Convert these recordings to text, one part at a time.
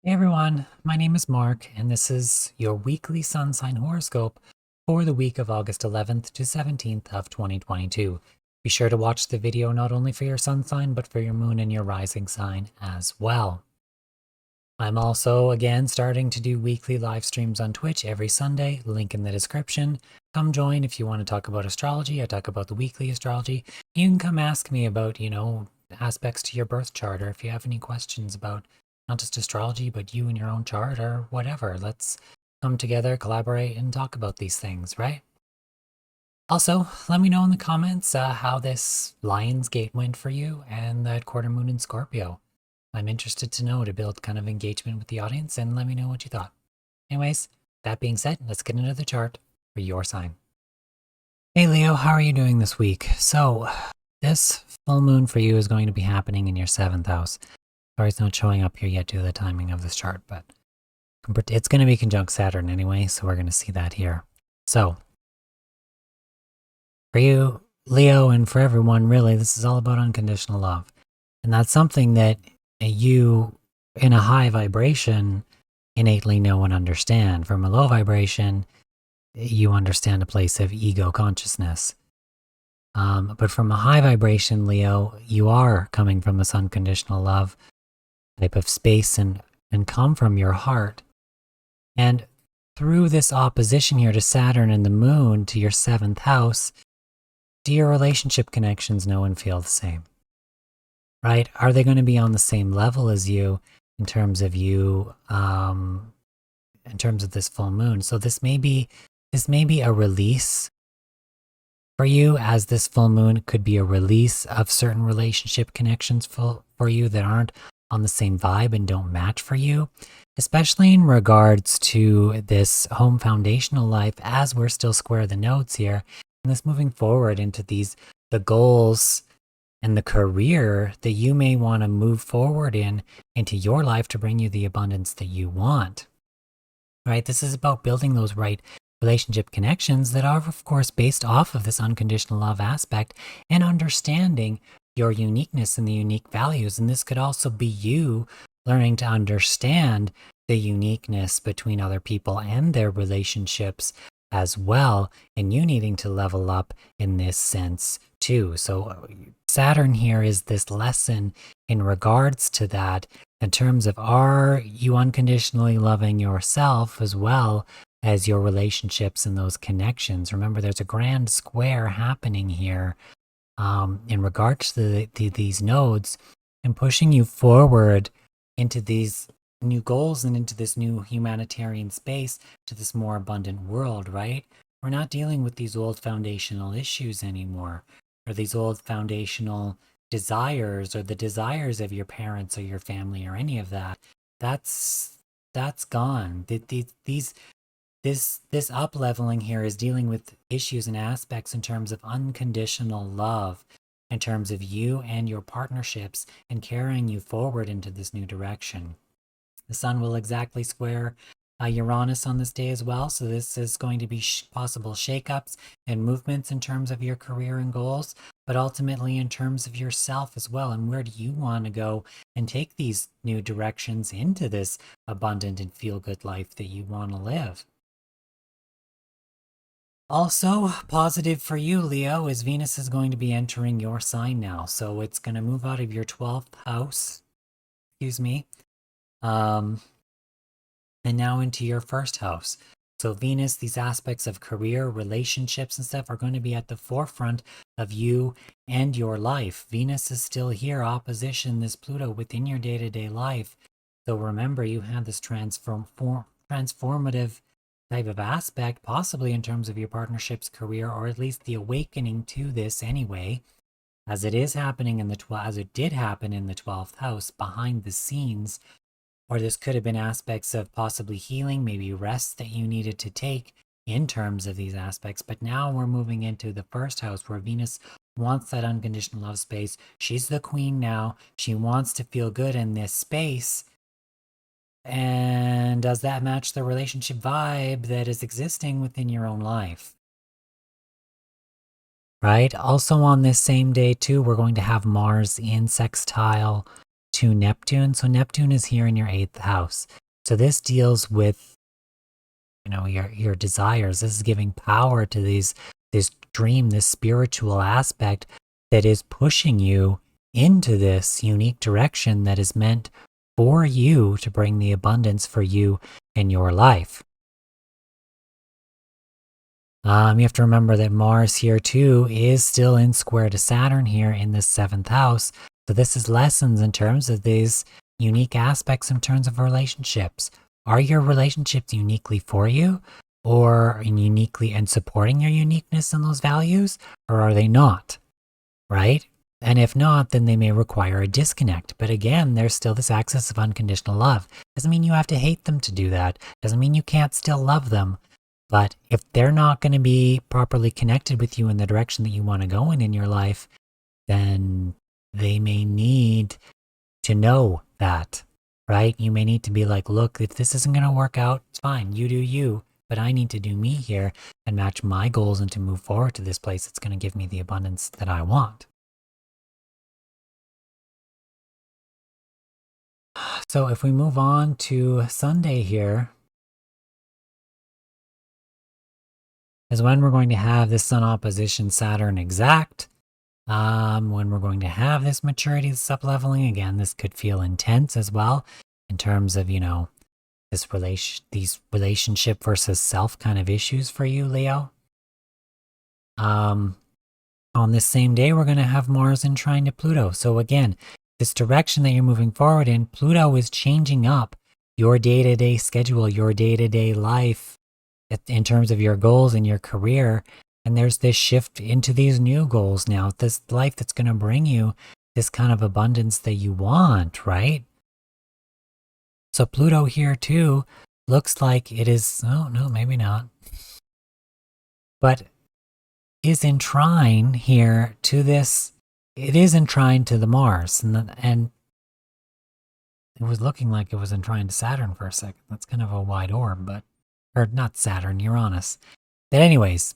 Hey everyone, my name is Mark, and this is your weekly sun sign horoscope for the week of August 11th to 17th of 2022. Be sure to watch the video not only for your sun sign, but for your moon and your rising sign as well. I'm also, again, starting to do weekly live streams on Twitch every Sunday, link in the description. Come join if you want to talk about astrology. I talk about the weekly astrology. You can come ask me about, aspects to your birth chart, or if you have any questions about not just astrology, but you and your own chart or whatever. Let's come together, collaborate, and talk about these things, right? Also, let me know in the comments how this Lion's Gate went for you and that quarter moon in Scorpio. I'm interested to know to build kind of engagement with the audience, and let me know what you thought. Anyways, that being said, let's get into the chart for your sign. Hey Leo, how are you doing this week? So, this full moon for you is going to be happening in your 7th house. Sorry it's not showing up here yet due to the timing of this chart, but it's going to be conjunct Saturn anyway, so we're going to see that here. So, for you, Leo, and for everyone, really, this is all about unconditional love. And that's something that you, in a high vibration, innately know and understand. From a low vibration, you understand a place of ego consciousness. But from a high vibration, Leo, you are coming from this unconditional love type of space and come from your heart. And through this opposition here to Saturn and the moon to your 7th house, do your relationship connections know and feel the same? Right? Are they going to be on the same level as you in terms of you, in terms of this full moon? So this may be a release for you, as this full moon could be a release of certain relationship connections for you that aren't on the same vibe and don't match for you, especially in regards to this home foundational life, as we're still square the nodes here, and this moving forward into the goals and the career that you may want to move forward into your life to bring you the abundance that you want. Right? This is about building those right relationship connections that are, of course, based off of this unconditional love aspect and understanding your uniqueness and the unique values. And this could also be you learning to understand the uniqueness between other people and their relationships as well, and you needing to level up in this sense too. So Saturn here is this lesson in regards to that, in terms of, are you unconditionally loving yourself as well as your relationships and those connections? Remember, there's a grand square happening here in regards to these nodes and pushing you forward into these new goals and into this new humanitarian space, to this more abundant world, right? We're not dealing with these old foundational issues anymore, or these old foundational desires, or the desires of your parents or your family or any of that. That's gone. This up leveling here is dealing with issues and aspects in terms of unconditional love, in terms of you and your partnerships, and carrying you forward into this new direction. The sun will exactly square Uranus on this day as well, so this is going to be possible shakeups and movements in terms of your career and goals, but ultimately in terms of yourself as well. And where do you want to go and take these new directions into this abundant and feel-good life that you want to live? Also, positive for you, Leo, is Venus is going to be entering your sign now. So it's going to move out of your 12th house, and now into your 1st house. So Venus, these aspects of career, relationships, and stuff are going to be at the forefront of you and your life. Venus is still here, opposition this Pluto within your day-to-day life. So remember, you have this transformative type of aspect, possibly in terms of your partnership's career, or at least the awakening to this anyway, as it is happening as it did happen in the 12th house behind the scenes. Or this could have been aspects of possibly healing, maybe rest that you needed to take in terms of these aspects. But now we're moving into the 1st house, where Venus wants that unconditional love space. She's the queen now. She wants to feel good in this space. And does that match the relationship vibe that is existing within your own life? Right? Also on this same day too, we're going to have Mars in sextile to Neptune. So Neptune is here in your 8th house. So this deals with, your desires. This is giving power to this dream, this spiritual aspect that is pushing you into this unique direction that is meant for you to bring the abundance for you in your life. You have to remember that Mars here too is still in square to Saturn here in the 7th house. So this is lessons in terms of these unique aspects in terms of relationships. Are your relationships uniquely for you, or uniquely and supporting your uniqueness and those values, or are they not? Right? And if not, then they may require a disconnect. But again, there's still this access of unconditional love. Doesn't mean you have to hate them to do that. Doesn't mean you can't still love them. But if they're not going to be properly connected with you in the direction that you want to go in your life, then they may need to know that, right? You may need to be like, look, if this isn't going to work out, it's fine. You do you, but I need to do me here and match my goals and to move forward to this place that's going to give me the abundance that I want. So if we move on to Sunday here, is when we're going to have this Sun opposition Saturn exact. When we're going to have this maturity, this up-leveling. Again, this could feel intense as well in terms of, these relationship versus self kind of issues for you, Leo. On this same day, we're going to have Mars in trine to Pluto. So again, this direction that you're moving forward in, Pluto is changing up your day-to-day schedule, your day-to-day life, in terms of your goals and your career. And there's this shift into these new goals now, this life that's going to bring you this kind of abundance that you want, right? So Pluto here too looks like it is, oh no, maybe not, but is in trine here to this, it is in trine to the Mars. And it was looking like it was in trine to Saturn for a second. That's kind of a wide orb, or not Saturn, Uranus. But anyways,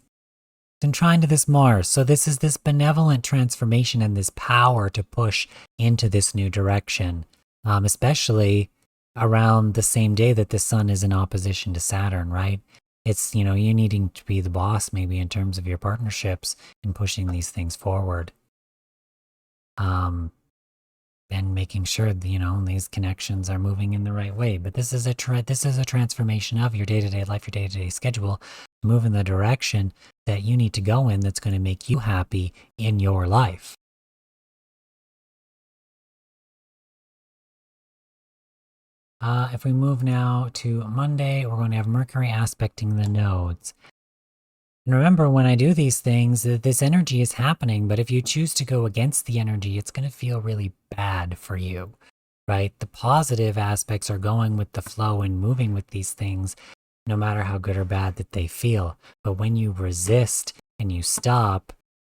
it's in trine to this Mars. So this is this benevolent transformation and this power to push into this new direction, especially around the same day that the Sun is in opposition to Saturn, right? It's, you needing to be the boss maybe in terms of your partnerships and pushing these things forward. And making sure that, these connections are moving in the right way. But this is a transformation of your day-to-day life, your day-to-day schedule, to move in the direction that you need to go in that's going to make you happy in your life. If we move now to Monday, we're going to have Mercury aspecting the nodes. And remember, when I do these things, this energy is happening, but if you choose to go against the energy, it's going to feel really bad for you, right? The positive aspects are going with the flow and moving with these things, no matter how good or bad that they feel. But when you resist and you stop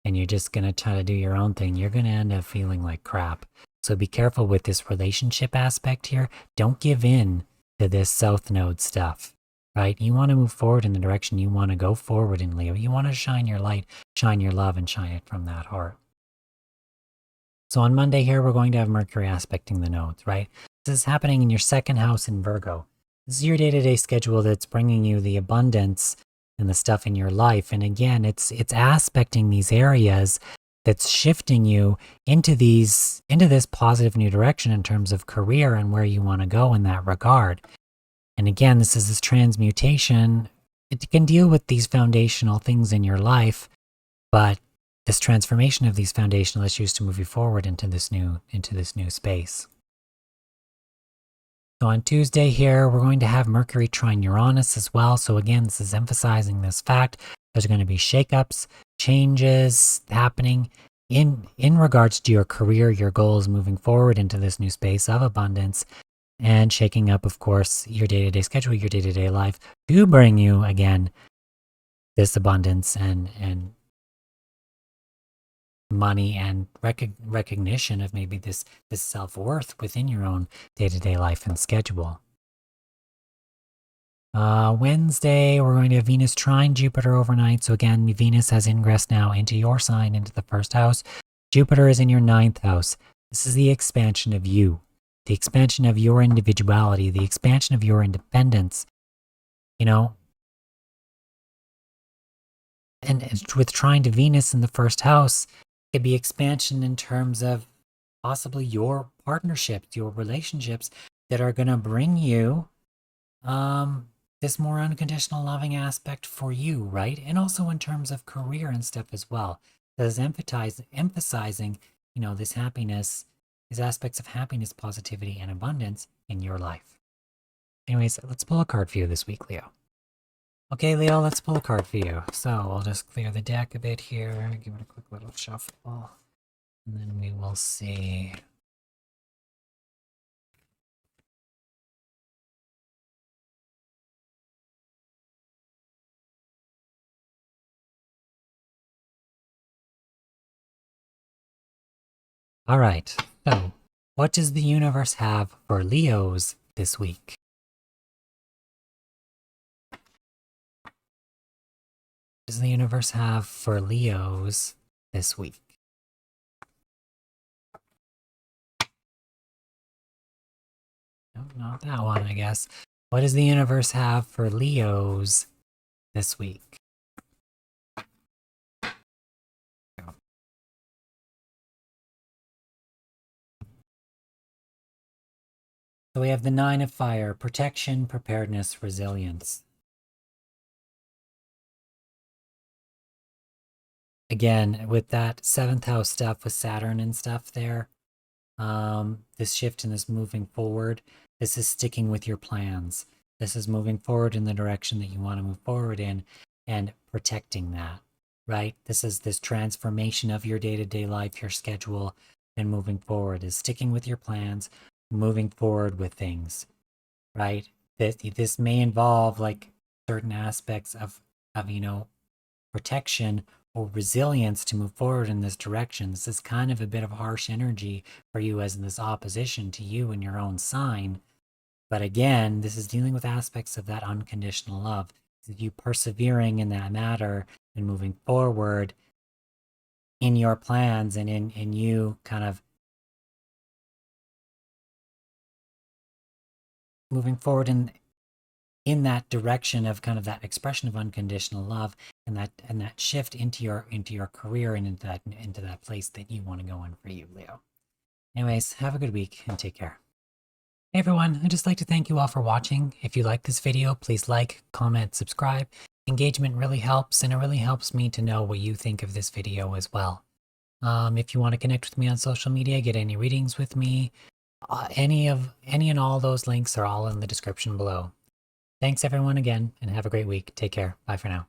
and you're just going to try to do your own thing, you're going to end up feeling like crap. So be careful with this relationship aspect here. Don't give in to this South Node stuff. Right? You want to move forward in the direction you want to go forward in, Leo. You want to shine your light, shine your love, and shine it from that heart. So on Monday here, we're going to have Mercury aspecting the nodes, right? This is happening in your 2nd house in Virgo. This is your day-to-day schedule that's bringing you the abundance and the stuff in your life. And again, it's aspecting these areas that's shifting you into this positive new direction in terms of career and where you want to go in that regard. And again, this is this transmutation. It can deal with these foundational things in your life, but this transformation of these foundational issues to move you forward into this new space. So on Tuesday here, we're going to have Mercury trine Uranus as well. So again, this is emphasizing this fact. There's going to be shakeups, changes happening in regards to your career, your goals moving forward into this new space of abundance. And shaking up, of course, your day-to-day schedule, your day-to-day life to bring you, again, this abundance and money and recognition of maybe this self-worth within your own day-to-day life and schedule. Wednesday, we're going to have Venus trine Jupiter overnight. So again, Venus has ingress now into your sign, into the 1st house. Jupiter is in your 9th house. This is the expansion of you. the expansion of your individuality, the expansion of your independence, you know. And with trine to Venus in the first house, it could be expansion in terms of possibly your partnerships, your relationships that are going to bring you this more unconditional loving aspect for you, right? And also in terms of career and stuff as well. That is emphasizing, this happiness, these aspects of happiness, positivity, and abundance in your life. Anyways, let's pull a card for you this week, Leo. Okay, Leo, let's pull a card for you. So I'll just clear the deck a bit here, give it a quick little shuffle, and then we will see. All right, so what does the universe have for Leos this week? What does the universe have for Leos this week? No, not that one, I guess. What does the universe have for Leos this week? So we have the Nine of Fire, protection, preparedness, resilience. Again, with that 7th house stuff with Saturn and stuff there, this shift and this moving forward, this is sticking with your plans. This is moving forward in the direction that you want to move forward in and protecting that, right? This is this transformation of your day-to-day life, your schedule, and moving forward is sticking with your plans, moving forward with things, right? This may involve like certain aspects of protection or resilience to move forward in this direction. This is kind of a bit of harsh energy for you as in this opposition to you in your own sign. But again, this is dealing with aspects of that unconditional love. You persevering in that matter and moving forward in your plans and in you kind of moving forward in that direction of kind of that expression of unconditional love and that shift into your career and into that place that you want to go in for you, Leo. Anyways, have a good week and take care. Hey everyone, I'd just like to thank you all for watching. If you like this video, please like, comment, subscribe. Engagement really helps, and it really helps me to know what you think of this video as well. If you want to connect with me on social media, get any readings with me, any and all those links are all in the description below. Thanks everyone again, and have a great week. Take care. Bye for now.